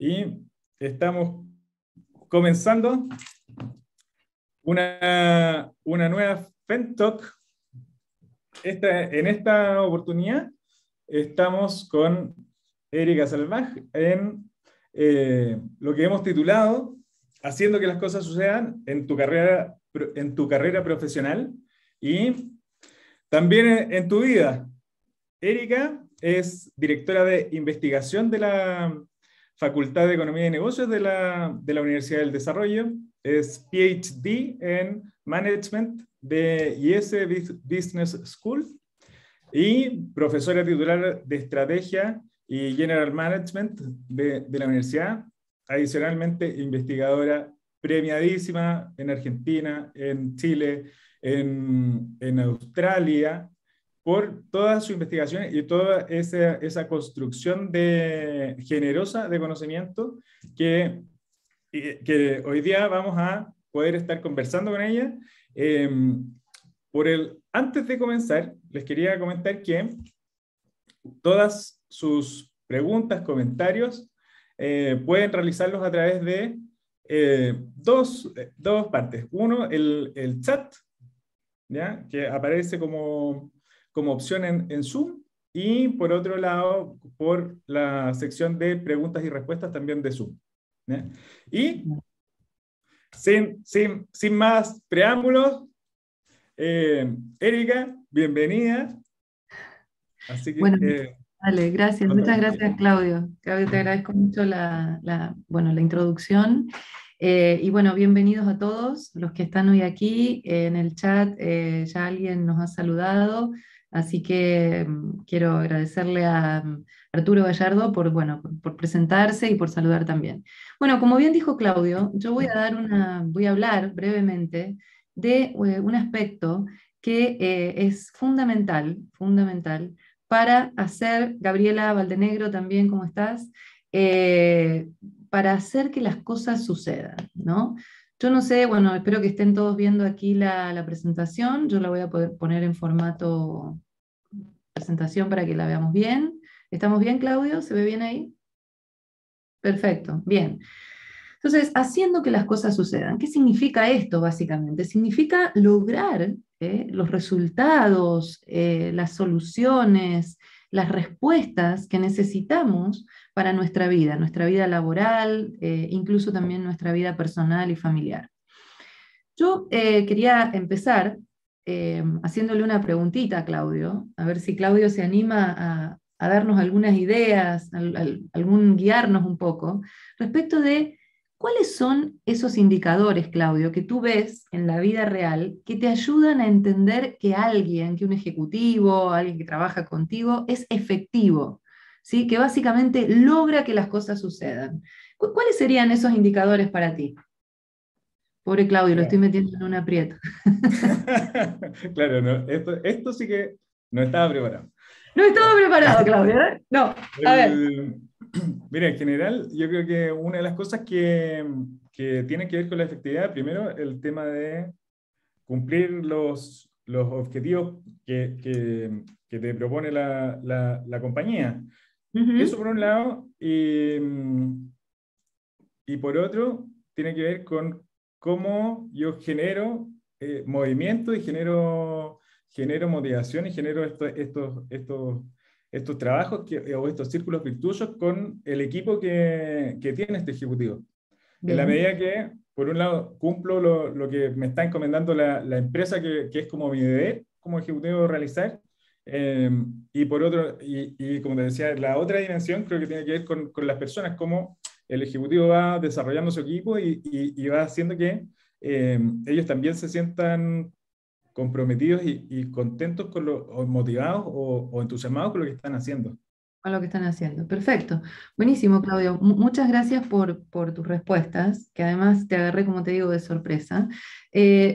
y estamos comenzando una nueva FENTalk. En esta oportunidad estamos con Erika Salvaj en lo que hemos titulado Haciendo que las cosas sucedan en tu carrera profesional y también en tu vida. Erika es directora de investigación de la Facultad de Economía y Negocios de la Universidad del Desarrollo, es PhD en Management de IESE Business School y profesora titular de Estrategia y General Management de la universidad, adicionalmente investigadora premiadísima en Argentina, en Chile, en Australia, por todas sus investigaciones y toda esa construcción generosa de conocimiento que hoy día vamos a poder estar conversando con ella. Antes de comenzar, les quería comentar que todas sus preguntas, comentarios, pueden realizarlos a través de dos partes. Uno, el chat, ¿ya? Que aparece como opción en Zoom, y por otro lado, por la sección de preguntas y respuestas también de Zoom, ¿ya? Y sin más preámbulos, Erika, bienvenida. Así que, bueno, vale, gracias. Muchas gracias, Claudio. Claudio, te agradezco mucho la introducción. Y bueno, bienvenidos a todos los que están hoy aquí. En el chat ya alguien nos ha saludado, así que quiero agradecerle a Arturo Gallardo por presentarse y por saludar también. Bueno, como bien dijo Claudio, yo voy a hablar brevemente de un aspecto que es fundamental para hacer, Gabriela Valdenegro también, ¿cómo estás? Eh, para hacer que las cosas sucedan, ¿no? Yo no sé, bueno, espero que estén todos viendo aquí la presentación, yo la voy a poder poner en formato presentación para que la veamos bien. ¿Estamos bien, Claudio? ¿Se ve bien ahí? Perfecto, bien. Entonces, haciendo que las cosas sucedan. ¿Qué significa esto, básicamente? Significa lograr los resultados, las soluciones, las respuestas que necesitamos para nuestra vida laboral, incluso también nuestra vida personal y familiar. Yo quería empezar haciéndole una preguntita a Claudio, a ver si Claudio se anima a darnos algunas ideas, algún guiarnos un poco, respecto de cuáles son esos indicadores, Claudio, que tú ves en la vida real que te ayudan a entender que alguien, que un ejecutivo, alguien que trabaja contigo, es efectivo, ¿sí? Que básicamente logra que las cosas sucedan. ¿Cuáles serían esos indicadores para ti? Pobre Claudio, lo estoy claro. metiendo en un aprieto. Claro, no, esto sí que no estaba preparado. No estaba ¿Ya? preparado, Claudio, ¿eh? No, a ver. El- Mira, en general, yo creo que una de las cosas que tiene que ver con la efectividad, primero, el tema de cumplir los objetivos que te propone la compañía. Eso Ujú. por un lado, y por otro, tiene que ver con cómo yo genero movimiento y genero motivación y genero estos trabajos o estos círculos virtuosos con el equipo que tiene este ejecutivo. En la Bien. medida que, por un lado, cumplo lo que me está encomendando la empresa, que es como mi deber como ejecutivo realizar, eh, y por otro, y como te decía, la otra dimensión creo que tiene que ver con las personas, cómo el ejecutivo va desarrollando su equipo y va haciendo que ellos también se sientan comprometidos y contentos o motivados o entusiasmados con lo que están haciendo. Con lo que están haciendo. Perfecto. Buenísimo, Claudio. Muchas gracias por tus respuestas, que además te agarré, como te digo, de sorpresa.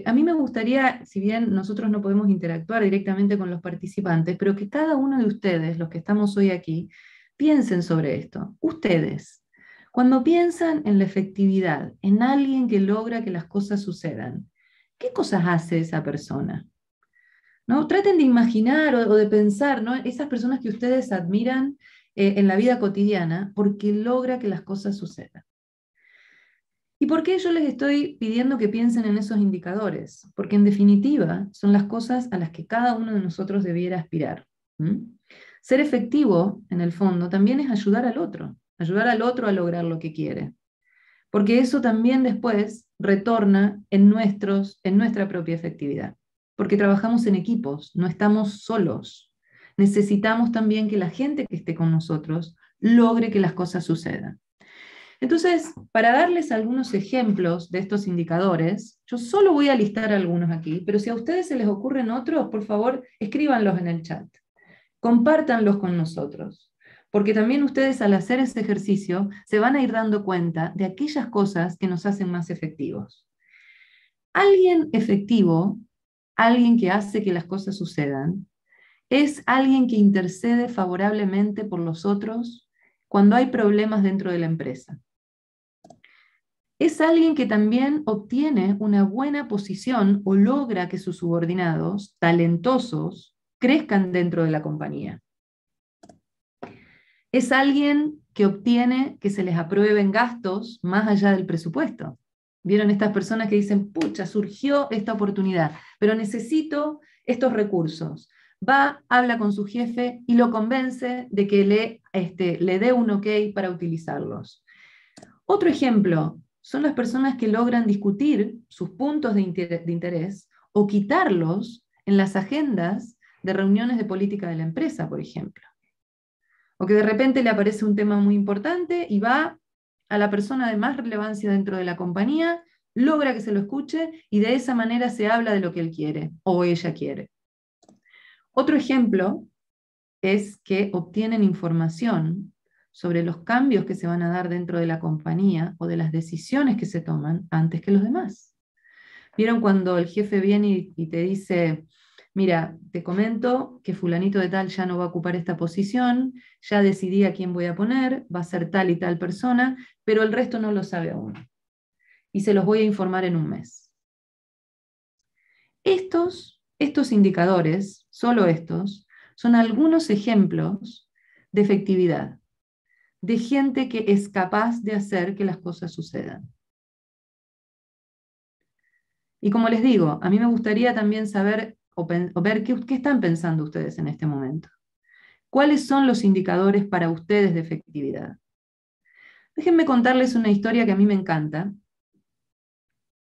A mí me gustaría, si bien nosotros no podemos interactuar directamente con los participantes, pero que cada uno de ustedes, los que estamos hoy aquí, piensen sobre esto. Ustedes, cuando piensan en la efectividad, en alguien que logra que las cosas sucedan, ¿qué cosas hace esa persona? ¿No? Traten de imaginar o de pensar, ¿no? Esas personas que ustedes admiran, en la vida cotidiana porque logra que las cosas sucedan. ¿Y por qué yo les estoy pidiendo que piensen en esos indicadores? Porque en definitiva son las cosas a las que cada uno de nosotros debiera aspirar. Ser efectivo, en el fondo, también es ayudar al otro a lograr lo que quiere. Porque eso también después retorna en nuestra propia efectividad. Porque trabajamos en equipos, no estamos solos. Necesitamos también que la gente que esté con nosotros logre que las cosas sucedan. Entonces, para darles algunos ejemplos de estos indicadores, yo solo voy a listar algunos aquí, pero si a ustedes se les ocurren otros, por favor, escríbanlos en el chat. Compártanlos con nosotros, porque también ustedes al hacer ese ejercicio se van a ir dando cuenta de aquellas cosas que nos hacen más efectivos. Alguien efectivo, alguien que hace que las cosas sucedan, es alguien que intercede favorablemente por los otros cuando hay problemas dentro de la empresa. Es alguien que también obtiene una buena posición o logra que sus subordinados, talentosos, crezcan dentro de la compañía. Es alguien que obtiene que se les aprueben gastos más allá del presupuesto. ¿Vieron estas personas que dicen, pucha, surgió esta oportunidad, pero necesito estos recursos? Va, habla con su jefe y lo convence de que le dé un ok para utilizarlos. Otro ejemplo son las personas que logran discutir sus puntos de interés o quitarlos en las agendas de reuniones de política de la empresa, por ejemplo. O que de repente le aparece un tema muy importante y va a la persona de más relevancia dentro de la compañía, logra que se lo escuche y de esa manera se habla de lo que él quiere o ella quiere. Otro ejemplo es que obtienen información sobre los cambios que se van a dar dentro de la compañía o de las decisiones que se toman antes que los demás. ¿Vieron cuando el jefe viene y te dice, mira, te comento que fulanito de tal ya no va a ocupar esta posición, ya decidí a quién voy a poner, va a ser tal y tal persona, pero el resto no lo sabe aún. Y se los voy a informar en un mes. Estos indicadores, solo estos, son algunos ejemplos de efectividad, de gente que es capaz de hacer que las cosas sucedan. Y como les digo, a mí me gustaría también saber o ver qué están pensando ustedes en este momento. ¿Cuáles son los indicadores para ustedes de efectividad? Déjenme contarles una historia que a mí me encanta.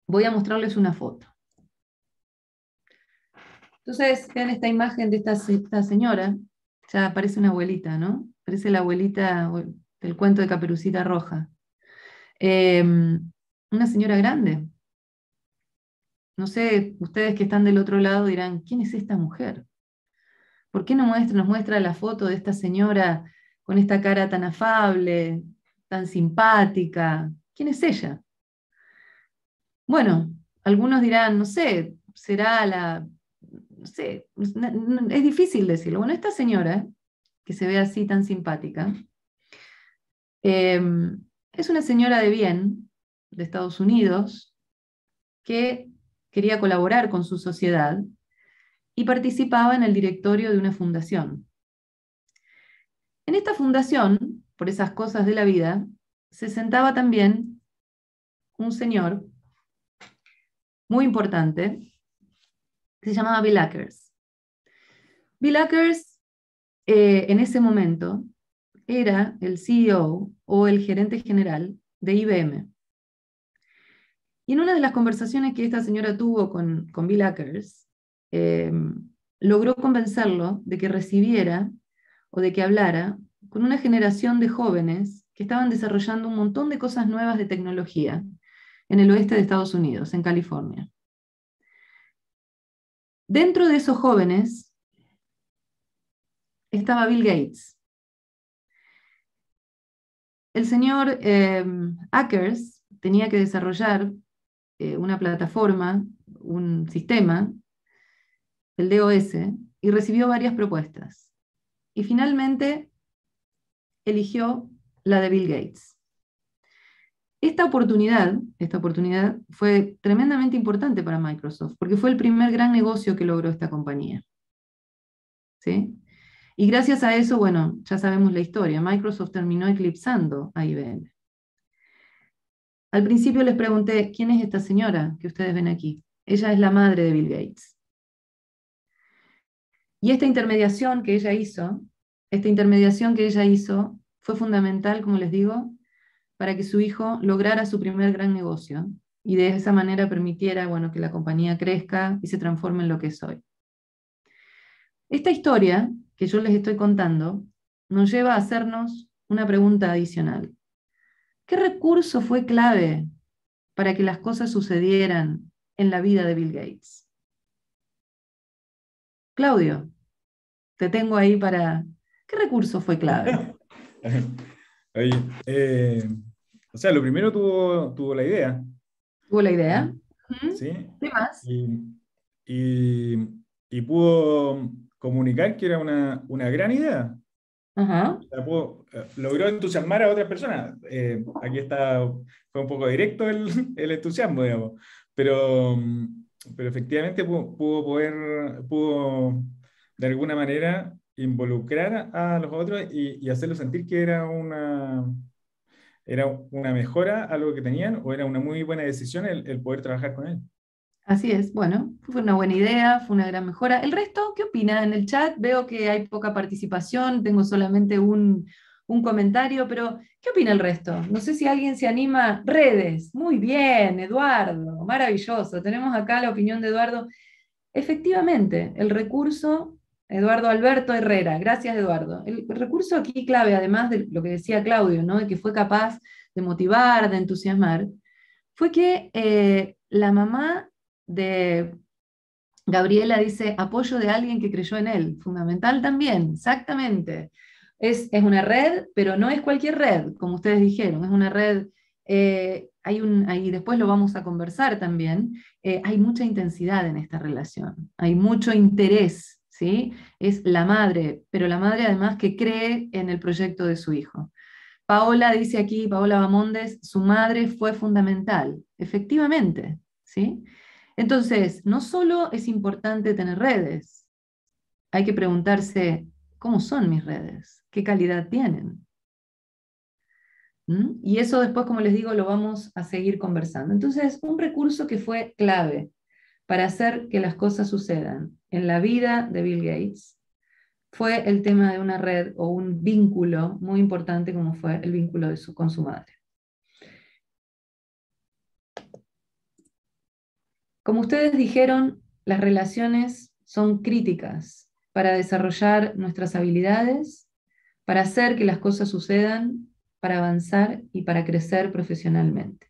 Voy a mostrarles una foto. Entonces, vean esta imagen de esta señora. Ya parece una abuelita, ¿no? Parece la abuelita del cuento de Caperucita Roja. Una señora grande. No sé, ustedes que están del otro lado dirán, ¿quién es esta mujer? ¿Por qué nos muestra la foto de esta señora con esta cara tan afable, tan simpática? ¿Quién es ella? Bueno, algunos dirán, no sé, será no sé, es difícil decirlo. Bueno, esta señora, que se ve así tan simpática, es una señora de bien de Estados Unidos que quería colaborar con su sociedad y participaba en el directorio de una fundación. En esta fundación, por esas cosas de la vida, se sentaba también un señor muy importante que se llamaba Bill Ackers. Bill Ackers, en ese momento, era el CEO o el gerente general de IBM. Y en una de las conversaciones que esta señora tuvo con Bill Ackers, logró convencerlo de que recibiera o de que hablara con una generación de jóvenes que estaban desarrollando un montón de cosas nuevas de tecnología en el oeste de Estados Unidos, en California. Dentro de esos jóvenes estaba Bill Gates. El señor Ackers tenía que desarrollar una plataforma, un sistema, el DOS, y recibió varias propuestas. Y finalmente eligió la de Bill Gates. Esta oportunidad fue tremendamente importante para Microsoft, porque fue el primer gran negocio que logró esta compañía. ¿Sí? Y gracias a eso, bueno, ya sabemos la historia, Microsoft terminó eclipsando a IBM. Al principio les pregunté, ¿quién es esta señora que ustedes ven aquí? Ella es la madre de Bill Gates. Y esta intermediación que ella hizo fue fundamental, como les digo, para que su hijo lograra su primer gran negocio y de esa manera permitiera, bueno, que la compañía crezca y se transforme en lo que es hoy. Esta historia que yo les estoy contando nos lleva a hacernos una pregunta adicional. ¿Qué recurso fue clave para que las cosas sucedieran en la vida de Bill Gates? Claudio, te tengo ahí para... ¿Qué recurso fue clave? Oye, o sea, lo primero tuvo la idea, ¿Tuvo la ¿sí? idea? Ujú. ¿Sí? ¿Qué más? Y, y pudo comunicar que era una gran idea. Ajá. O sea, logró entusiasmar a otras personas. Aquí fue un poco directo el entusiasmo, digamos, pero, pero efectivamente pudo de alguna manera involucrar a los otros y hacerlos sentir que era una mejora a lo que tenían o era una muy buena decisión el poder trabajar con él. Así es, bueno, fue una buena idea, fue una gran mejora. ¿El resto qué opina en el chat? Veo que hay poca participación, tengo solamente un comentario, pero ¿qué opina el resto? No sé si alguien se anima. Redes, muy bien, Eduardo, maravilloso. Tenemos acá la opinión de Eduardo. Efectivamente, el recurso, Eduardo Alberto Herrera, gracias Eduardo. El recurso aquí clave, además de lo que decía Claudio, ¿no? De que fue capaz de motivar, de entusiasmar, fue que la mamá de Gabriela dice apoyo de alguien que creyó en él, fundamental también, exactamente. Es una red, pero no es cualquier red, como ustedes dijeron, es una red, ahí después lo vamos a conversar también, hay mucha intensidad en esta relación, hay mucho interés, ¿sí? Es la madre, pero la madre además que cree en el proyecto de su hijo. Paola dice aquí, Paola Bamondes, su madre fue fundamental, efectivamente, ¿sí? Entonces, no solo es importante tener redes, hay que preguntarse, ¿cómo son mis redes? ¿Qué calidad tienen? ¿Mm? Y eso después, como les digo, lo vamos a seguir conversando. Entonces, un recurso que fue clave para hacer que las cosas sucedan en la vida de Bill Gates fue el tema de una red o un vínculo muy importante como fue el vínculo con su madre. Como ustedes dijeron, las relaciones son críticas para desarrollar nuestras habilidades, para hacer que las cosas sucedan, para avanzar y para crecer profesionalmente.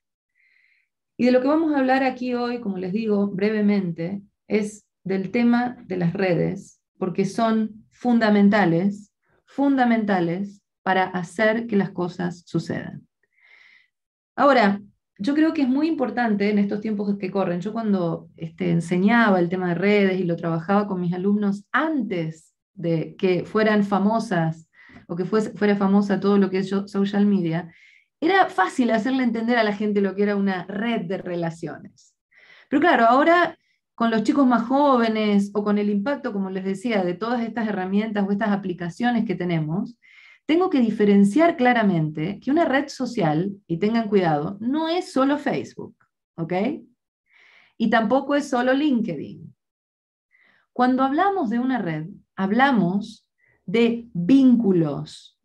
Y de lo que vamos a hablar aquí hoy, como les digo brevemente, es del tema de las redes, porque son fundamentales, fundamentales para hacer que las cosas sucedan. Ahora, yo creo que es muy importante en estos tiempos que corren. Yo cuando enseñaba el tema de redes y lo trabajaba con mis alumnos antes de que fueran famosas o que fuera famosa todo lo que es social media, era fácil hacerle entender a la gente lo que era una red de relaciones. Pero claro, ahora con los chicos más jóvenes o con el impacto, como les decía, de todas estas herramientas o estas aplicaciones que tenemos, tengo que diferenciar claramente que una red social, y tengan cuidado, no es solo Facebook, ¿ok? Y tampoco es solo LinkedIn. Cuando hablamos de una red, hablamos de vínculos,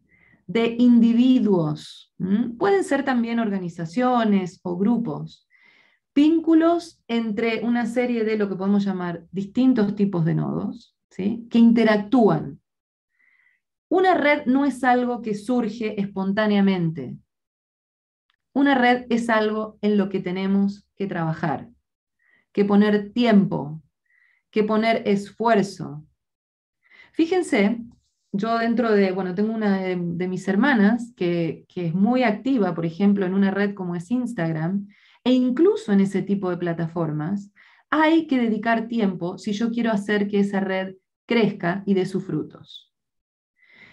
de individuos, pueden ser también organizaciones o grupos, vínculos entre una serie de lo que podemos llamar distintos tipos de nodos, ¿sí? Que interactúan. Una red no es algo que surge espontáneamente. Una red es algo en lo que tenemos que trabajar, que poner tiempo, que poner esfuerzo. Fíjense, yo bueno, tengo una de mis hermanas que es muy activa, por ejemplo, en una red como es Instagram, e incluso en ese tipo de plataformas, hay que dedicar tiempo si yo quiero hacer que esa red crezca y dé sus frutos.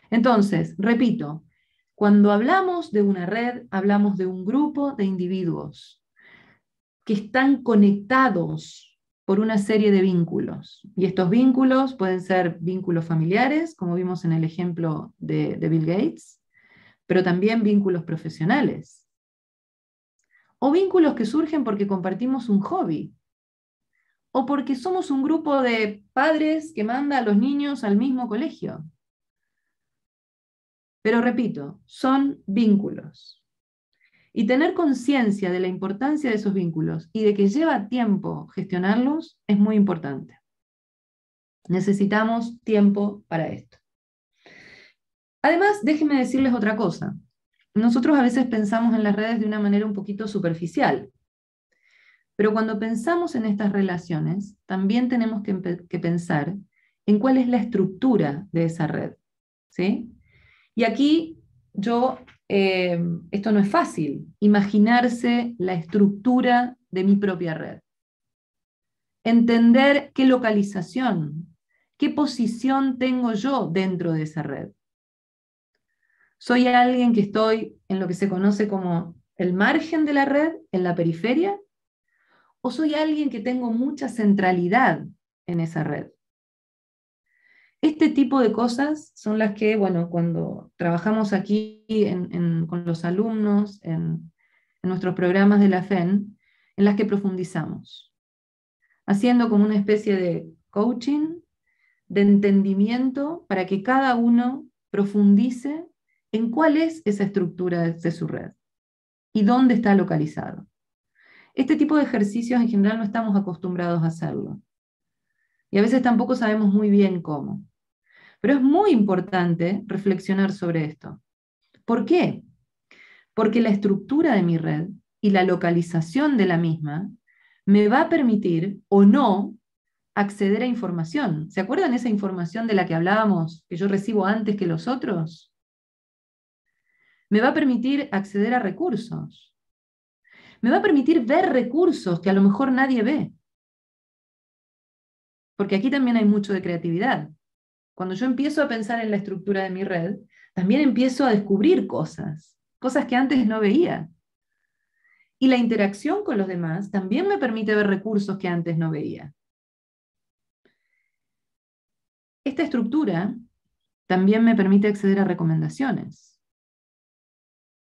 Entonces, repito, cuando hablamos de una red, hablamos de un grupo de individuos que están conectados por una serie de vínculos. Y estos vínculos pueden ser vínculos familiares, como vimos en el ejemplo de Bill Gates, pero también vínculos profesionales. O vínculos que surgen porque compartimos un hobby, o porque somos un grupo de padres que manda a los niños al mismo colegio. Pero repito, son vínculos. Y tener conciencia de la importancia de esos vínculos y de que lleva tiempo gestionarlos es muy importante. Necesitamos tiempo para esto. Además, déjenme decirles otra cosa. Nosotros a veces pensamos en las redes de una manera un poquito superficial, pero cuando pensamos en estas relaciones, también tenemos que pensar en cuál es la estructura de esa red, ¿sí? Y aquí esto no es fácil, imaginarse la estructura de mi propia red. Entender qué localización, qué posición tengo yo dentro de esa red. ¿Soy alguien que estoy en lo que se conoce como el margen de la red, en la periferia? ¿O soy alguien que tengo mucha centralidad en esa red? Este tipo de cosas son las que, bueno, cuando trabajamos aquí con los alumnos, en nuestros programas de la FEN, en las que profundizamos, haciendo como una especie de coaching, de entendimiento, para que cada uno profundice en cuál es esa estructura de su red y dónde está localizado. Este tipo de ejercicios en general no estamos acostumbrados a hacerlo. Y a veces tampoco sabemos muy bien cómo. Pero es muy importante reflexionar sobre esto. ¿Por qué? Porque la estructura de mi red y la localización de la misma me va a permitir o no acceder a información. ¿Se acuerdan esa información de la que hablábamos, que yo recibo antes que los otros? Me va a permitir acceder a recursos. Me va a permitir ver recursos que a lo mejor nadie ve. Porque aquí también hay mucho de creatividad. Cuando yo empiezo a pensar en la estructura de mi red, también empiezo a descubrir cosas que antes no veía. Y la interacción con los demás también me permite ver recursos que antes no veía. Esta estructura también me permite acceder a recomendaciones.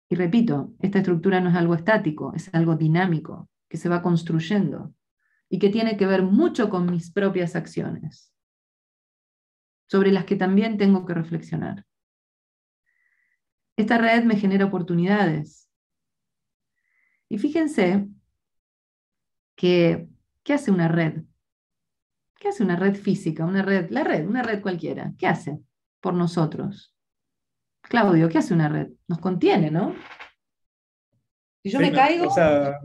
Y repito, esta estructura no es algo estático, es algo dinámico, que se va construyendo y que tiene que ver mucho con mis propias acciones, sobre las que también tengo que reflexionar. Esta red me genera oportunidades. Y fíjense que, ¿qué hace una red? ¿Qué hace una red física? Una red cualquiera. ¿Qué hace por nosotros? Claudio, ¿qué hace una red? Nos contiene, ¿no? Si yo Sí, me caigo, o sea,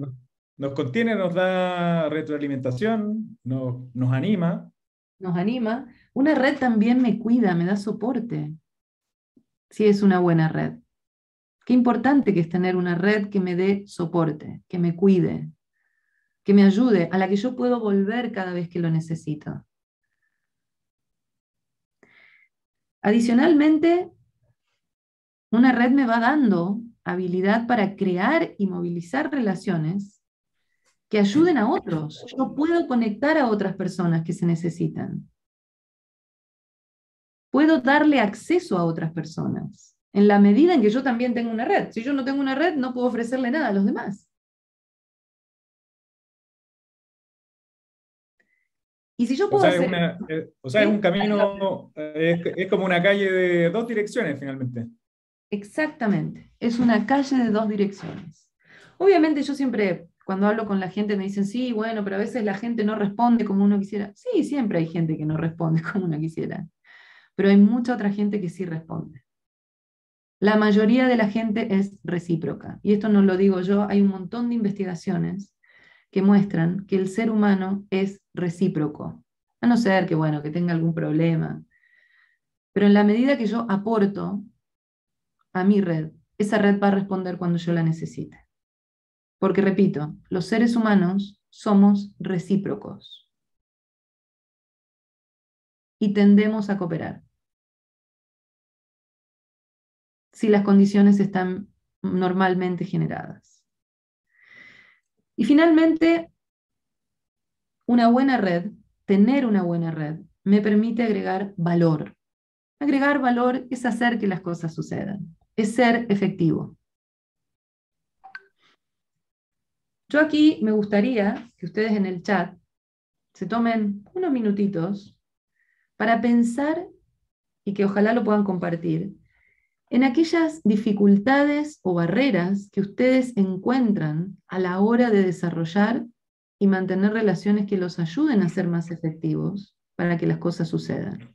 nos contiene, nos da retroalimentación, nos anima. nos anima. Una red también me cuida, me da soporte, si es una buena red. Qué importante que es tener una red que me dé soporte, que me cuide, que me ayude, a la que yo puedo volver cada vez que lo necesito. Adicionalmente, una red me va dando habilidad para crear y movilizar relaciones que ayuden a otros. Yo puedo conectar a otras personas que se necesitan. Puedo darle acceso a otras personas, en la medida en que yo también tengo una red. Si yo no tengo una red, no puedo ofrecerle nada a los demás. Y si yo O puedo sea, hacer... es ¿Sí? un camino, es como una calle de dos direcciones finalmente. Exactamente, es una calle de dos direcciones. Obviamente yo siempre, cuando hablo con la gente, me dicen, sí, bueno, pero a veces la gente no responde como uno quisiera. Sí, siempre hay gente que no responde como uno quisiera, pero hay mucha otra gente que sí responde. La mayoría de la gente es recíproca, y esto no lo digo yo, hay un montón de investigaciones que muestran que el ser humano es recíproco, a no ser que, bueno, que tenga algún problema, pero en la medida que yo aporto a mi red, esa red va a responder cuando yo la necesite. Porque, repito, los seres humanos somos recíprocos y tendemos a cooperar si las condiciones están normalmente generadas. Y finalmente, una buena red, tener una buena red, me permite agregar valor. Agregar valor es hacer que las cosas sucedan, es ser efectivo. Yo aquí me gustaría que ustedes en el chat se tomen unos minutitos para pensar, y que ojalá lo puedan compartir, en aquellas dificultades o barreras que ustedes encuentran a la hora de desarrollar y mantener relaciones que los ayuden a ser más efectivos para que las cosas sucedan.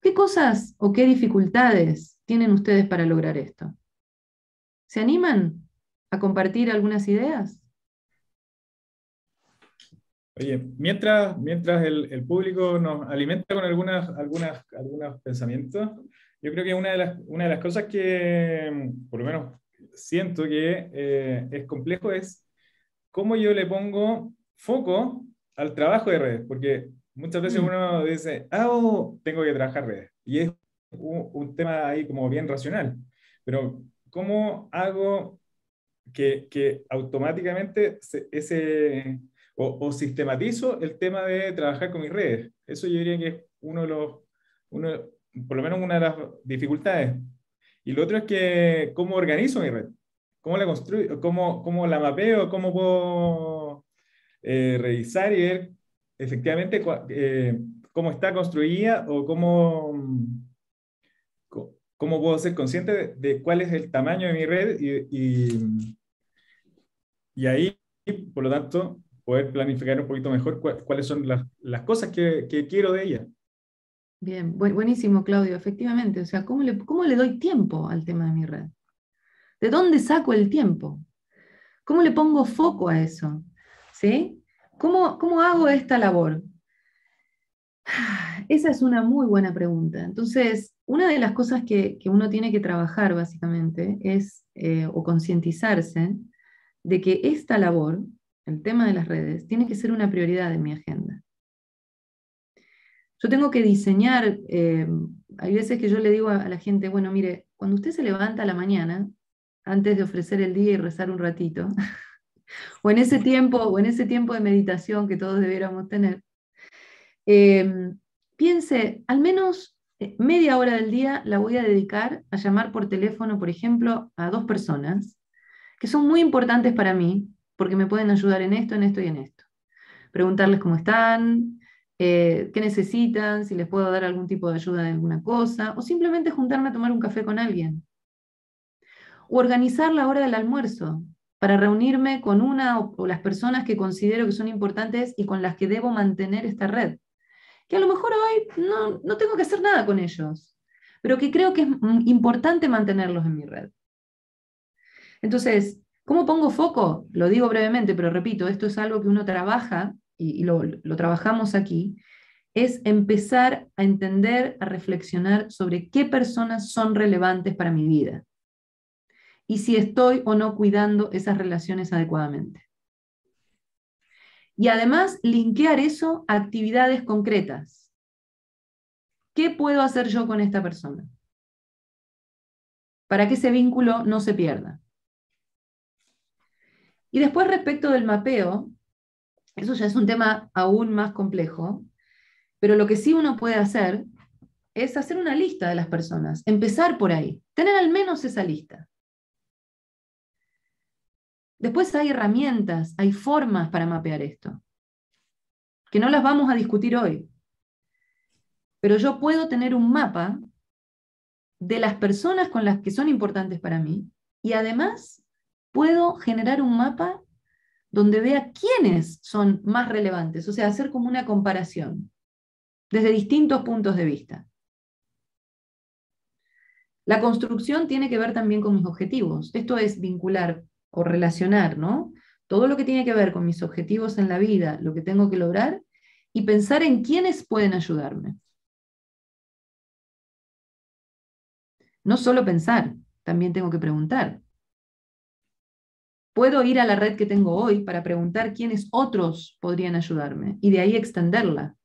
¿Qué cosas o qué dificultades tienen ustedes para lograr esto? ¿Se animan a compartir algunas ideas? Oye, mientras el público nos alimenta con algunos pensamientos, yo creo que una de las cosas que, por lo menos, siento que es complejo es cómo yo le pongo foco al trabajo de redes, porque muchas veces uno dice, tengo que trabajar redes, y es un tema ahí como bien racional, pero ¿cómo hago que automáticamente o sistematizo el tema de trabajar con mis redes? Eso yo diría que es uno, por lo menos una de las dificultades. Y lo otro es que cómo organizo mi red, cómo la construyo, cómo la mapeo, cómo puedo revisar y ver efectivamente cómo está construida o cómo puedo ser consciente de cuál es el tamaño de mi red y ahí, por lo tanto, poder planificar un poquito mejor cuáles son las cosas que quiero de ella. Bien, buenísimo, Claudio, efectivamente. O sea, ¿cómo le doy tiempo al tema de mi red? ¿De dónde saco el tiempo? ¿Cómo le pongo foco a eso? ¿Sí? ¿Cómo hago esta labor? Esa es una muy buena pregunta. Entonces, una de las cosas que uno tiene que trabajar básicamente es, o concientizarse de que esta labor, el tema de las redes, tiene que ser una prioridad en mi agenda. Yo tengo que diseñar, hay veces que yo le digo a la gente, bueno, mire, cuando usted se levanta a la mañana, antes de ofrecer el día y rezar un ratito, o en ese tiempo de meditación que todos debiéramos tener, piense, al menos media hora del día la voy a dedicar a llamar por teléfono, por ejemplo, a 2 personas que son muy importantes para mí, porque me pueden ayudar en esto y en esto. Preguntarles cómo están, qué necesitan, si les puedo dar algún tipo de ayuda en alguna cosa, o simplemente juntarme a tomar un café con alguien. O organizar la hora del almuerzo, para reunirme con una o las personas que considero que son importantes y con las que debo mantener esta red. Que a lo mejor hoy no tengo que hacer nada con ellos, pero que creo que es importante mantenerlos en mi red. Entonces, ¿cómo pongo foco? Lo digo brevemente, pero repito, esto es algo que uno trabaja y lo trabajamos aquí, es empezar a entender, a reflexionar sobre qué personas son relevantes para mi vida y si estoy o no cuidando esas relaciones adecuadamente. Y además, linkear eso a actividades concretas. ¿Qué puedo hacer yo con esta persona? Para que ese vínculo no se pierda. Y después, respecto del mapeo, eso ya es un tema aún más complejo, pero lo que sí uno puede hacer es hacer una lista de las personas, empezar por ahí, tener al menos esa lista. Después hay herramientas, hay formas para mapear esto, que no las vamos a discutir hoy. Pero yo puedo tener un mapa de las personas con las que son importantes para mí y además puedo generar un mapa donde vea quiénes son más relevantes, o sea, hacer como una comparación desde distintos puntos de vista. La construcción tiene que ver también con mis objetivos. Esto es vincular o relacionar, ¿no? Todo lo que tiene que ver con mis objetivos en la vida, lo que tengo que lograr, y pensar en quiénes pueden ayudarme. No solo pensar, también tengo que preguntar. Puedo ir a la red que tengo hoy para preguntar quiénes otros podrían ayudarme y de ahí extenderla.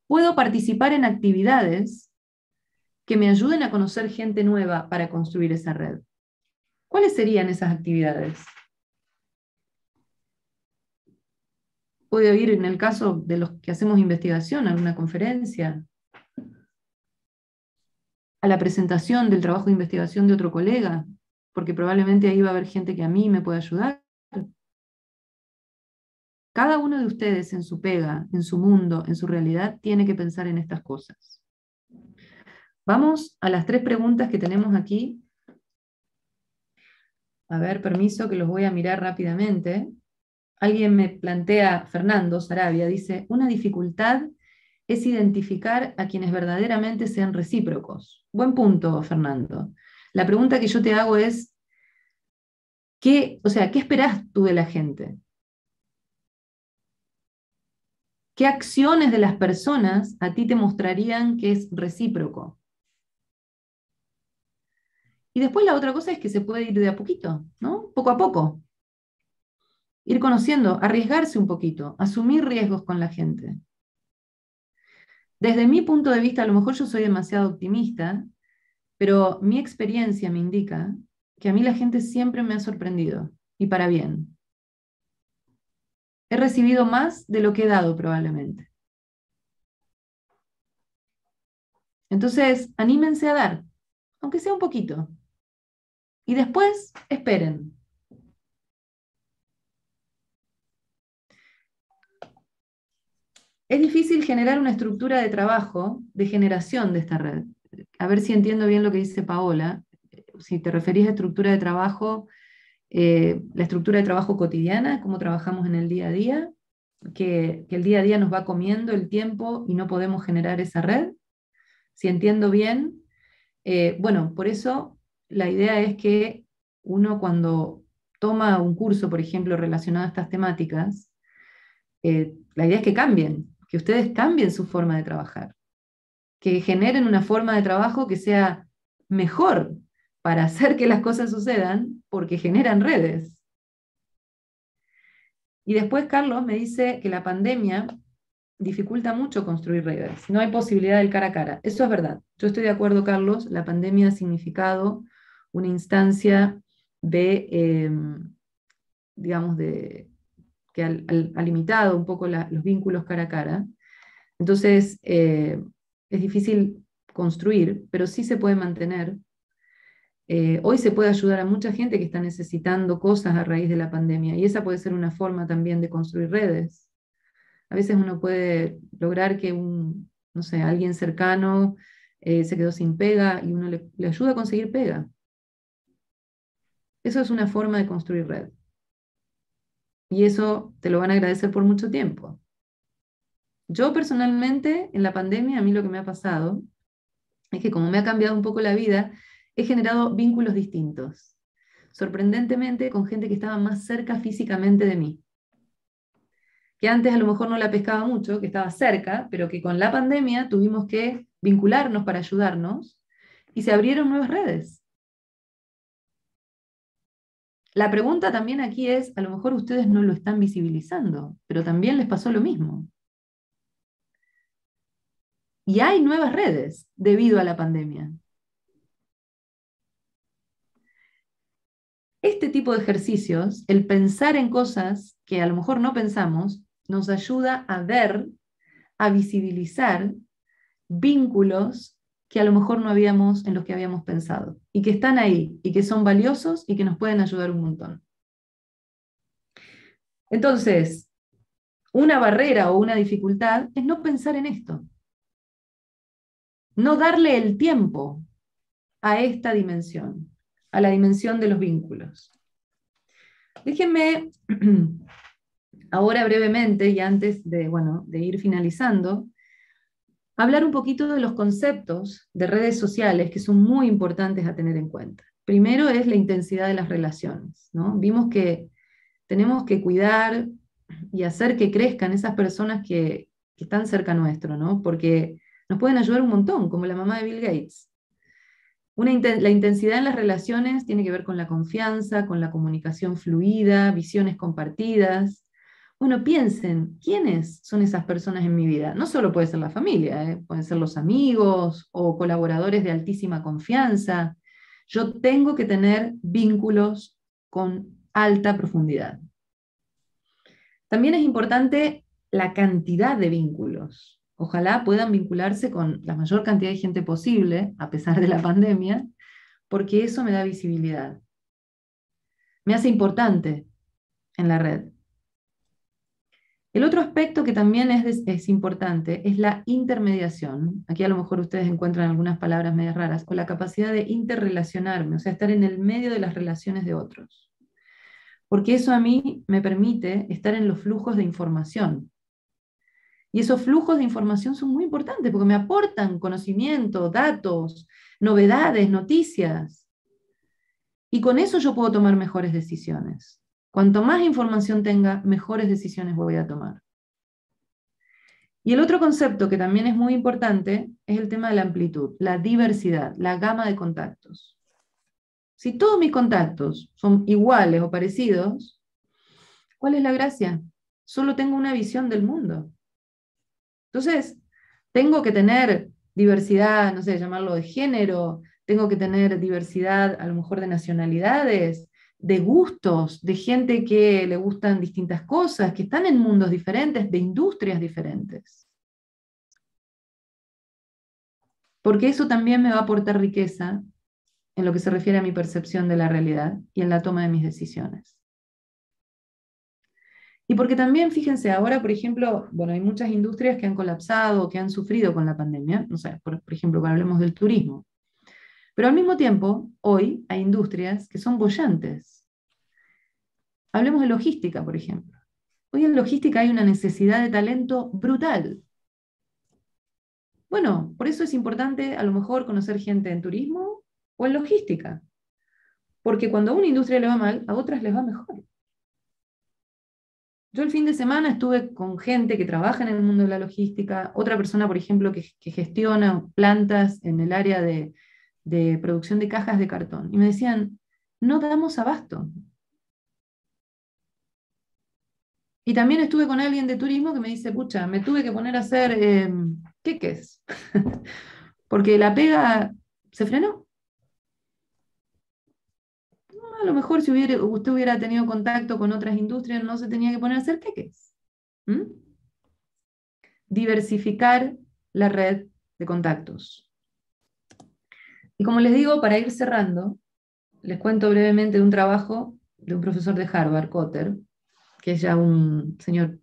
Puedo participar en actividades que me ayuden a conocer gente nueva para construir esa red. ¿Cuáles serían esas actividades? podido ir, en el caso de los que hacemos investigación, a alguna conferencia, a la presentación del trabajo de investigación de otro colega, porque probablemente ahí va a haber gente que a mí me puede ayudar. Cada uno de ustedes en su pega, en su mundo, en su realidad, tiene que pensar en estas cosas. Vamos a las 3 preguntas que tenemos aquí. A ver, permiso que los voy a mirar rápidamente. Alguien me plantea, Fernando Sarabia, dice, una dificultad es identificar a quienes verdaderamente sean recíprocos. Buen punto, Fernando. La pregunta que yo te hago es, ¿qué esperás tú de la gente? ¿Qué acciones de las personas a ti te mostrarían que es recíproco? Y después la otra cosa es que se puede ir de a poquito, ¿no? Poco a poco. Ir conociendo, arriesgarse un poquito, asumir riesgos con la gente. Desde mi punto de vista, a lo mejor yo soy demasiado optimista, pero mi experiencia me indica que a mí la gente siempre me ha sorprendido, y para bien. He recibido más de lo que he dado probablemente. Entonces, anímense a dar, aunque sea un poquito. Y después, esperen. Es difícil generar una estructura de trabajo, de generación de esta red. A ver si entiendo bien lo que dice Paola. Si te referís a estructura de trabajo, la estructura de trabajo cotidiana, cómo trabajamos en el día a día, que el día a día nos va comiendo el tiempo y no podemos generar esa red. Si entiendo bien, bueno, por eso la idea es que uno cuando toma un curso, por ejemplo, relacionado a estas temáticas, la idea es que cambien, que ustedes cambien su forma de trabajar, que generen una forma de trabajo que sea mejor para hacer que las cosas sucedan, porque generan redes. Y después Carlos me dice que la pandemia dificulta mucho construir redes, no hay posibilidad del cara a cara. Eso es verdad. Yo estoy de acuerdo, Carlos, la pandemia ha significado una instancia de, digamos, que ha limitado un poco los vínculos cara a cara. Entonces, es difícil construir, pero sí se puede mantener. Hoy se puede ayudar a mucha gente que está necesitando cosas a raíz de la pandemia, y esa puede ser una forma también de construir redes. A veces uno puede lograr que no sé, alguien cercano se quedó sin pega y uno le ayuda a conseguir pega. Eso es una forma de construir red. Y eso te lo van a agradecer por mucho tiempo. Yo personalmente, en la pandemia, a mí lo que me ha pasado es que como me ha cambiado un poco la vida, he generado vínculos distintos. Sorprendentemente con gente que estaba más cerca físicamente de mí. Que antes a lo mejor no la pescaba mucho, que estaba cerca, pero que con la pandemia tuvimos que vincularnos para ayudarnos y se abrieron nuevas redes. La pregunta también aquí es, a lo mejor ustedes no lo están visibilizando, pero también les pasó lo mismo. Y hay nuevas redes debido a la pandemia. Este tipo de ejercicios, el pensar en cosas que a lo mejor no pensamos, nos ayuda a ver, a visibilizar vínculos que a lo mejor no habíamos en los que habíamos pensado, y que están ahí, y que son valiosos y que nos pueden ayudar un montón. Entonces, una barrera o una dificultad es no pensar en esto. No darle el tiempo a esta dimensión, a la dimensión de los vínculos. Déjenme ahora brevemente, y antes de ir finalizando, hablar un poquito de los conceptos de redes sociales que son muy importantes a tener en cuenta. Primero es la intensidad de las relaciones, ¿no? Vimos que tenemos que cuidar y hacer que crezcan esas personas que están cerca nuestro, ¿no? Porque nos pueden ayudar un montón, como la mamá de Bill Gates. La intensidad en las relaciones tiene que ver con la confianza, con la comunicación fluida, visiones compartidas. Bueno, piensen, ¿quiénes son esas personas en mi vida? No solo puede ser la familia, pueden ser los amigos o colaboradores de altísima confianza. Yo tengo que tener vínculos con alta profundidad. También es importante la cantidad de vínculos. Ojalá puedan vincularse con la mayor cantidad de gente posible, a pesar de la pandemia, porque eso me da visibilidad. Me hace importante en la red. El otro aspecto que también es importante es la intermediación. Aquí a lo mejor ustedes encuentran algunas palabras medias raras, o la capacidad de interrelacionarme, o sea, estar en el medio de las relaciones de otros. Porque eso a mí me permite estar en los flujos de información. Y esos flujos de información son muy importantes porque me aportan conocimiento, datos, novedades, noticias. Y con eso yo puedo tomar mejores decisiones. Cuanto más información tenga, mejores decisiones voy a tomar. Y el otro concepto que también es muy importante es el tema de la amplitud, la diversidad, la gama de contactos. Si todos mis contactos son iguales o parecidos, ¿cuál es la gracia? Solo tengo una visión del mundo. Entonces, tengo que tener diversidad, no sé, llamarlo de género, tengo que tener diversidad a lo mejor de nacionalidades, de gustos, de gente que le gustan distintas cosas, que están en mundos diferentes, de industrias diferentes. Porque eso también me va a aportar riqueza en lo que se refiere a mi percepción de la realidad y en la toma de mis decisiones. Y porque también, fíjense, ahora, por ejemplo, bueno, hay muchas industrias que han colapsado, que han sufrido con la pandemia, no sé, por ejemplo, cuando hablemos del turismo. Pero al mismo tiempo, hoy hay industrias que son bollantes. Hablemos de logística, por ejemplo. Hoy en logística hay una necesidad de talento brutal. Bueno, por eso es importante a lo mejor conocer gente en turismo o en logística. Porque cuando a una industria le va mal, a otras les va mejor. Yo el fin de semana estuve con gente que trabaja en el mundo de la logística, otra persona, por ejemplo, que gestiona plantas en el área de producción de cajas de cartón. Y me decían, no damos abasto. Y también estuve con alguien de turismo que me dice, pucha, me tuve que poner a hacer queques, porque la pega se frenó. A lo mejor si usted hubiera tenido contacto con otras industrias, no se tenía que poner a hacer queques. ¿Mm? Diversificar la red de contactos. Y como les digo, para ir cerrando, les cuento brevemente de un trabajo de un profesor de Harvard, Kotter, que es ya un señor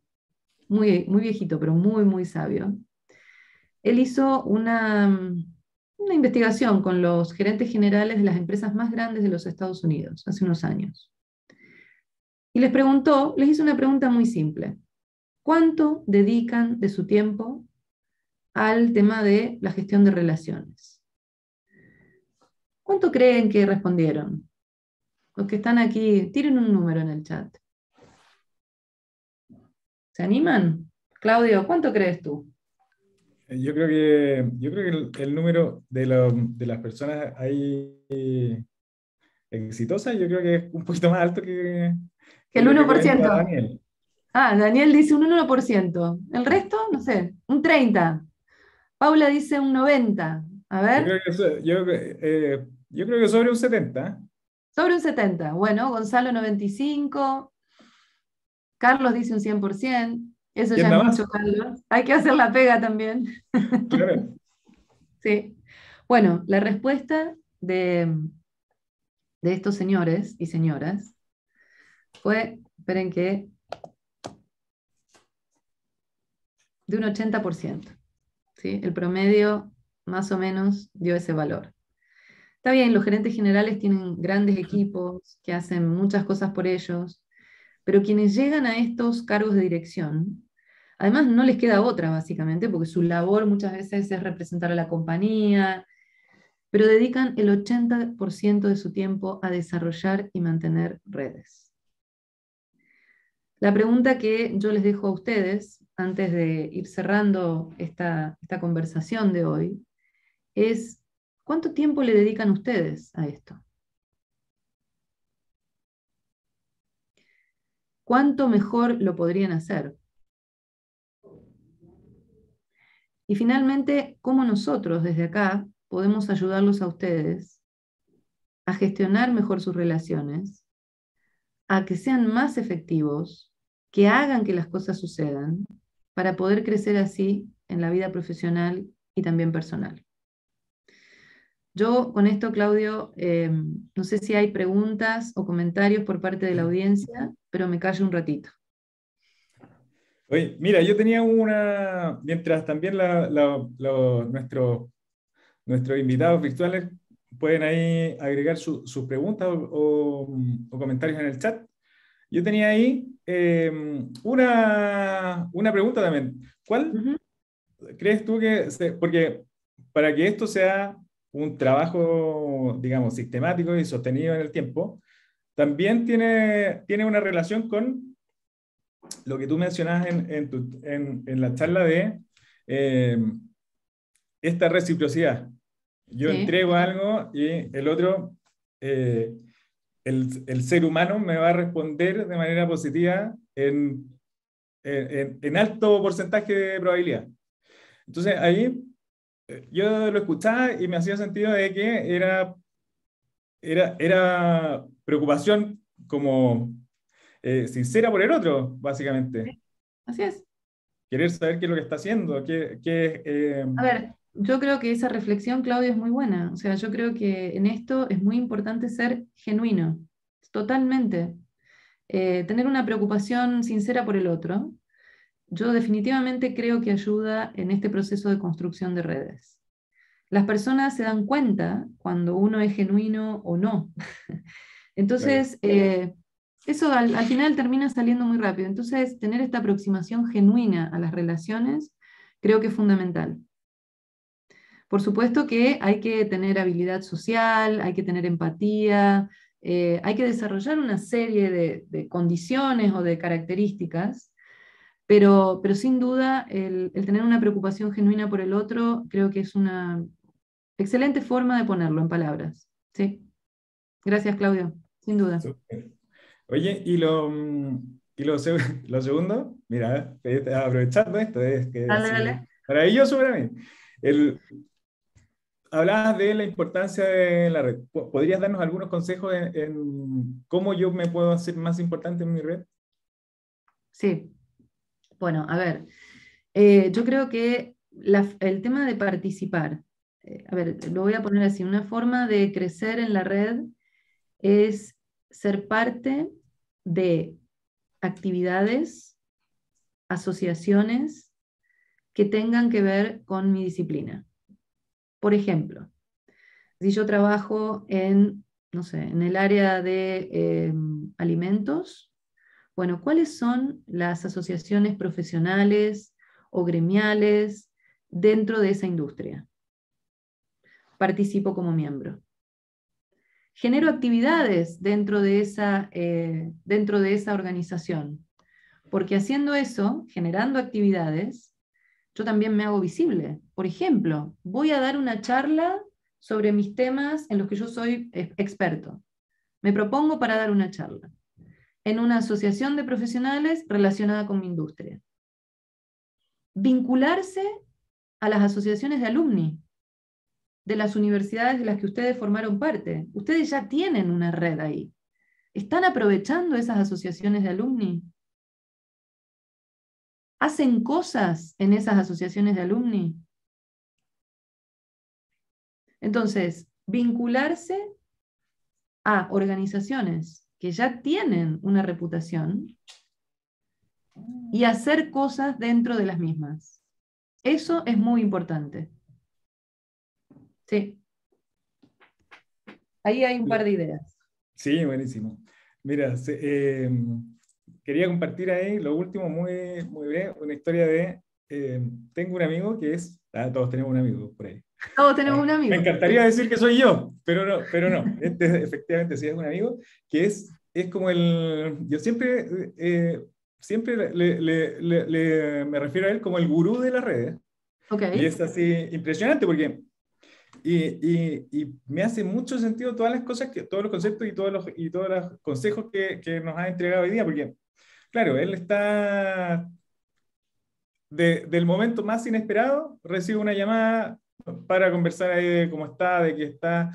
muy, muy viejito, pero muy, muy sabio. Él hizo una investigación con los gerentes generales de las empresas más grandes de los Estados Unidos, hace unos años. Y les hizo una pregunta muy simple. ¿Cuánto dedican de su tiempo al tema de la gestión de relaciones? ¿Cuánto creen que respondieron? Los que están aquí, tiren un número en el chat. ¿Se animan? Claudio, ¿cuánto crees tú? Yo creo que el número de las personas ahí exitosas, yo creo que es un poquito más alto que El lo que 1%. comenta Daniel. Ah, Daniel dice un 1%. El resto, no sé, un 30%. Paula dice un 90%. A Yo ver, creo que, yo creo que sobre un 70. sobre un 70%. Bueno, Gonzalo 95%. Carlos dice un 100%. Eso ¿Quién ya es da mucho, más? Carlos. Hay que hacer la pega también. Claro. Sí. Bueno, la respuesta de estos señores y señoras fue, esperen que, de un 80%. ¿Sí? El promedio más o menos dio ese valor. Está bien, los gerentes generales tienen grandes equipos que hacen muchas cosas por ellos, pero quienes llegan a estos cargos de dirección, además no les queda otra básicamente, porque su labor muchas veces es representar a la compañía, pero dedican el 80% de su tiempo a desarrollar y mantener redes. La pregunta que yo les dejo a ustedes, antes de ir cerrando esta conversación de hoy, es ¿cuánto tiempo le dedican ustedes a esto? ¿Cuánto mejor lo podrían hacer? Y finalmente, ¿cómo nosotros desde acá podemos ayudarlos a ustedes a gestionar mejor sus relaciones, a que sean más efectivos, que hagan que las cosas sucedan para poder crecer así en la vida profesional y también personal. Yo con esto, Claudio, no sé si hay preguntas o comentarios por parte de la audiencia, pero me callo un ratito. Oye, mira, yo tenía una, mientras también nuestros invitados virtuales pueden ahí agregar sus preguntas o comentarios en el chat. Yo tenía ahí una pregunta también. ¿Cuál crees tú porque para que esto sea un trabajo, digamos, sistemático y sostenido en el tiempo, también tiene una relación con lo que tú mencionabas en la charla de eh, esta reciprocidad? Yo Sí, entrego algo y el otro, eh, el ser humano me va a responder de manera positiva en alto porcentaje de probabilidad. Entonces ahí yo lo escuchaba y me hacía sentido de que era preocupación como sincera por el otro, básicamente. sí, así es. Querer saber qué es lo que está haciendo, A ver, yo creo que esa reflexión, Claudio, es muy buena. O sea, yo creo que en esto es muy importante ser genuino, totalmente. Tener una preocupación sincera por el otro. Yo definitivamente creo que ayuda en este proceso de construcción de redes. Las personas se dan cuenta cuando uno es genuino o no. claro. Entonces, eso al final termina saliendo muy rápido. Entonces, tener esta aproximación genuina a las relaciones creo que es fundamental. Por supuesto que hay que tener habilidad social, hay que tener empatía, hay que desarrollar una serie de condiciones o de características, pero sin duda el tener una preocupación genuina por el otro creo que es una excelente forma de ponerlo en palabras. Sí. Gracias, Claudio, sin duda. Súper. Oye, lo segundo, mira, aprovechando esto, es que Dale, así, dale. maravilloso para mí. El, Hablabas de la importancia de la red. ¿Podrías darnos algunos consejos en cómo yo me puedo hacer más importante en mi red? Sí. Bueno, a ver, yo creo que el tema de participar, a ver, lo voy a poner así, una forma de crecer en la red es ser parte de actividades, asociaciones que tengan que ver con mi disciplina. Por ejemplo, si yo trabajo en, no sé, en el área de alimentos, bueno, ¿cuáles son las asociaciones profesionales o gremiales dentro de esa industria? Participo como miembro. Genero actividades dentro de esa organización, porque haciendo eso, generando actividades, yo también me hago visible. Por ejemplo, voy a dar una charla sobre mis temas en los que yo soy experto. Me propongo para dar una charla en una asociación de profesionales relacionada con mi industria. Vincularse a las asociaciones de alumni de las universidades de las que ustedes formaron parte. Ustedes ya tienen una red ahí. ¿Están aprovechando esas asociaciones de alumni? ¿Hacen cosas en esas asociaciones de alumni? Entonces, vincularse a organizaciones que ya tienen una reputación y hacer cosas dentro de las mismas. Eso es muy importante. Sí, ahí hay un par de ideas. Sí, buenísimo. Mira, quería compartir ahí lo último, muy, muy breve, una historia tengo un amigo todos tenemos un amigo por ahí. Todos tenemos Ah, un me amigo. encantaría decir que soy yo, pero no. Efectivamente sí es un amigo que es como yo siempre me refiero a él como el gurú de las redes. Ok, Y es así impresionante porque y me hace mucho sentido todas las cosas, todos los conceptos y todos los consejos que nos ha entregado hoy día, porque, claro, él está del momento más inesperado, recibe una llamada, para conversar ahí de cómo está, de qué está.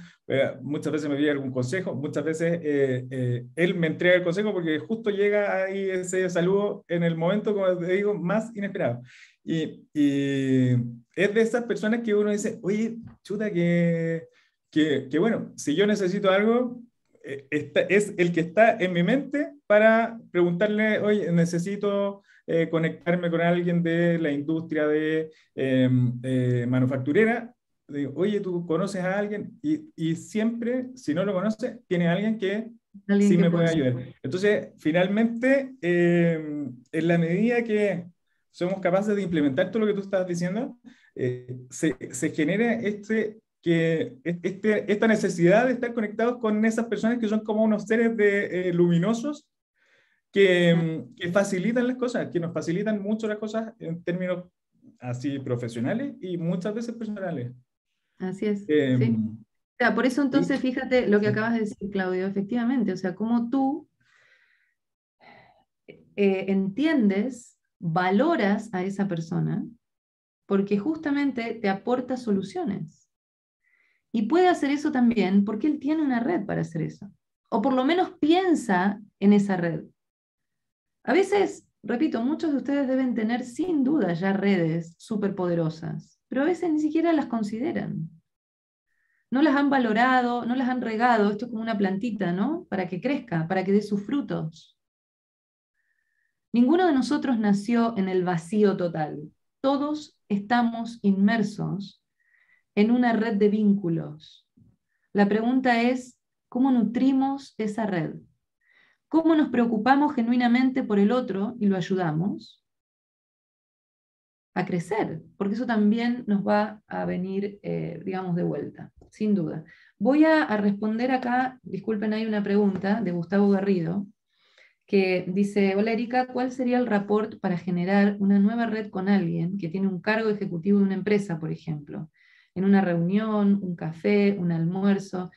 Muchas veces me pide algún consejo, muchas veces él me entrega el consejo porque justo llega ahí ese saludo en el momento, como te digo, más inesperado. Y es de esas personas que uno dice, oye, chuta, que bueno, si yo necesito algo, es el que está en mi mente para preguntarle, oye, necesito conectarme con alguien de la industria de manufacturera. Digo, oye, ¿tú conoces a alguien? Y siempre, si no lo conoce, tiene alguien que Alguien sí que me puede pueda. ayudar. Entonces, finalmente, en la medida que somos capaces de implementar todo lo que tú estás diciendo, se genera esta necesidad de estar conectados con esas personas que son como unos seres luminosos que facilitan las cosas, que nos facilitan mucho las cosas en términos así profesionales y muchas veces personales. Así es, Eh, sí. O sea, por eso entonces y, fíjate lo que sí. acabas de decir, Claudio, efectivamente, o sea, cómo tú entiendes, valoras a esa persona, porque justamente te aporta soluciones. Y puede hacer eso también porque él tiene una red para hacer eso. O por lo menos piensa en esa red. A veces, repito, muchos de ustedes deben tener sin duda ya redes súper poderosas, pero a veces ni siquiera las consideran. No las han valorado, no las han regado, esto es como una plantita, ¿no? Para que crezca, para que dé sus frutos. Ninguno de nosotros nació en el vacío total. Todos estamos inmersos en una red de vínculos. La pregunta es, ¿cómo nutrimos esa red? ¿Cómo nos preocupamos genuinamente por el otro y lo ayudamos a crecer? Porque eso también nos va a venir, digamos, de vuelta, sin duda. Voy a responder acá, disculpen, hay una pregunta de Gustavo Garrido, que dice, hola Erika, ¿cuál sería el rapport para generar una nueva red con alguien que tiene un cargo ejecutivo de una empresa, por ejemplo? En una reunión, un café, un almuerzo.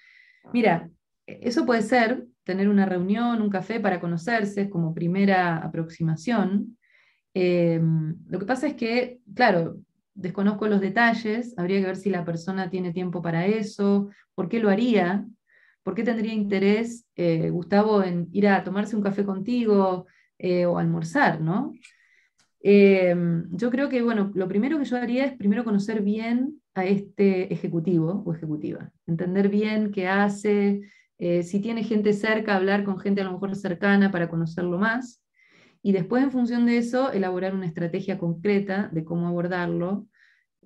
Mira, eso puede ser tener una reunión, un café para conocerse como primera aproximación. Lo que pasa es que, claro, desconozco los detalles, habría que ver si la persona tiene tiempo para eso, por qué lo haría, por qué tendría interés, Gustavo, en ir a tomarse un café contigo o almorzar, ¿no? Yo creo que, bueno, lo primero que yo haría es primero conocer bien a este ejecutivo o ejecutiva, entender bien qué hace, si tiene gente cerca, hablar con gente a lo mejor cercana para conocerlo más, y después en función de eso elaborar una estrategia concreta de cómo abordarlo.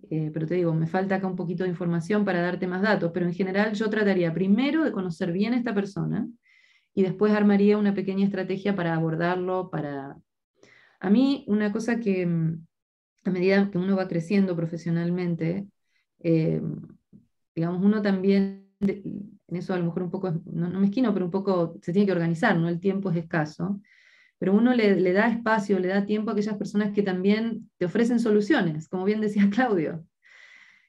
Pero te digo, me falta acá un poquito de información para darte más datos, pero en general yo trataría primero de conocer bien a esta persona y después armaría una pequeña estrategia para abordarlo, para... A mí una cosa que a medida que uno va creciendo profesionalmente, eh, digamos, uno también, en eso a lo mejor un poco, no, no mezquino, pero un poco se tiene que organizar, ¿no? El tiempo es escaso, pero uno le da espacio, le da tiempo a aquellas personas que también te ofrecen soluciones, como bien decía Claudio.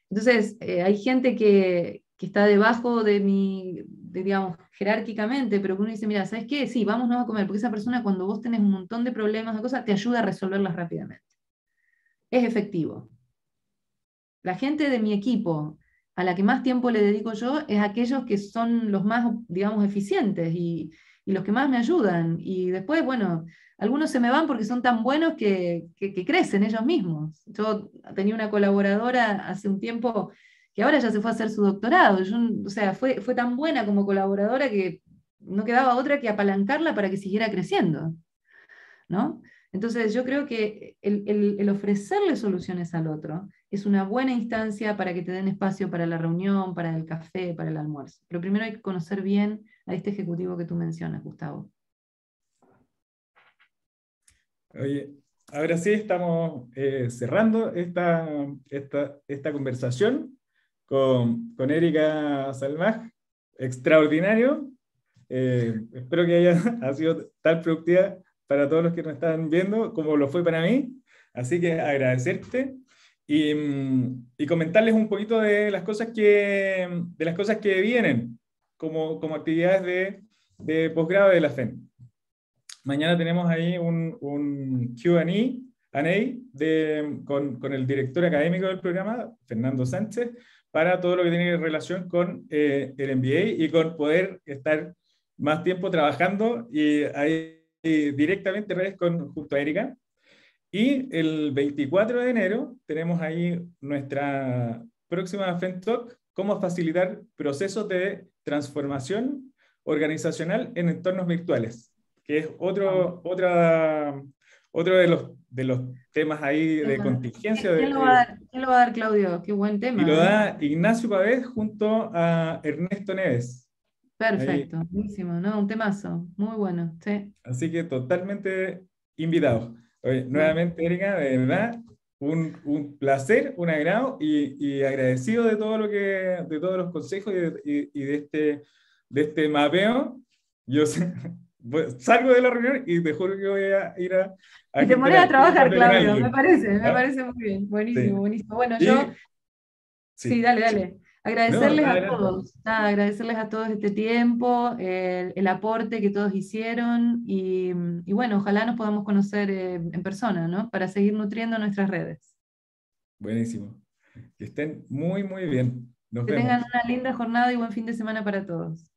Entonces, hay gente que está debajo de digamos, jerárquicamente, pero que uno dice, mira, ¿sabes qué? Sí, vámonos a comer, porque esa persona cuando vos tenés un montón de problemas, de cosas, te ayuda a resolverlas rápidamente. Es efectivo. La gente de mi equipo a la que más tiempo le dedico yo es aquellos que son los más, digamos, eficientes y los que más me ayudan. Y después, bueno, algunos se me van porque son tan buenos que crecen ellos mismos. Yo tenía una colaboradora hace un tiempo que ahora ya se fue a hacer su doctorado. O sea, fue tan buena como colaboradora que no quedaba otra que apalancarla para que siguiera creciendo, ¿no? Entonces yo creo que el ofrecerle soluciones al otro es una buena instancia para que te den espacio para la reunión, para el café, para el almuerzo. Pero primero hay que conocer bien a este ejecutivo que tú mencionas, Gustavo. Oye, ahora sí estamos cerrando esta conversación con Erika Salmaj. Extraordinario. Espero que haya ha sido tan productiva para todos los que nos están viendo como lo fue para mí. Así que agradecerte y comentarles un poquito de las cosas que vienen como actividades de posgrado de la FEN. Mañana tenemos ahí un Q&A Aney, con el director académico del programa, Fernando Sánchez, para todo lo que tiene relación con el MBA y con poder estar más tiempo trabajando y ahí directamente redes junto a Erika. Y el 24 de enero tenemos ahí nuestra próxima FENTalk, cómo facilitar procesos de transformación organizacional en entornos virtuales, que es otro de los temas ahí de contingencia. ¿Quién lo va a dar, Claudio? Qué buen tema. Y lo da Ignacio Pavés junto a Ernesto Neves. Perfecto, Ahí. buenísimo, ¿no? Un temazo, muy bueno, sí. Así que totalmente invitados. Nuevamente, Erika, de verdad, un placer, un agrado y agradecido de todo de todos los consejos y de este mapeo. Yo salgo de la reunión y te juro que voy a ir a Y te pones a trabajar, Claudio, me ¿Ah? parece muy bien, buenísimo, Sí. buenísimo. Bueno, Y, sí, dale. Agradecerles no, a todos, agradecerles a todos este tiempo, el aporte que todos hicieron y bueno, ojalá nos podamos conocer en persona, ¿no? Para seguir nutriendo nuestras redes. Buenísimo. Que estén muy, muy bien. Nos Que vemos. tengan una linda jornada y buen fin de semana para todos.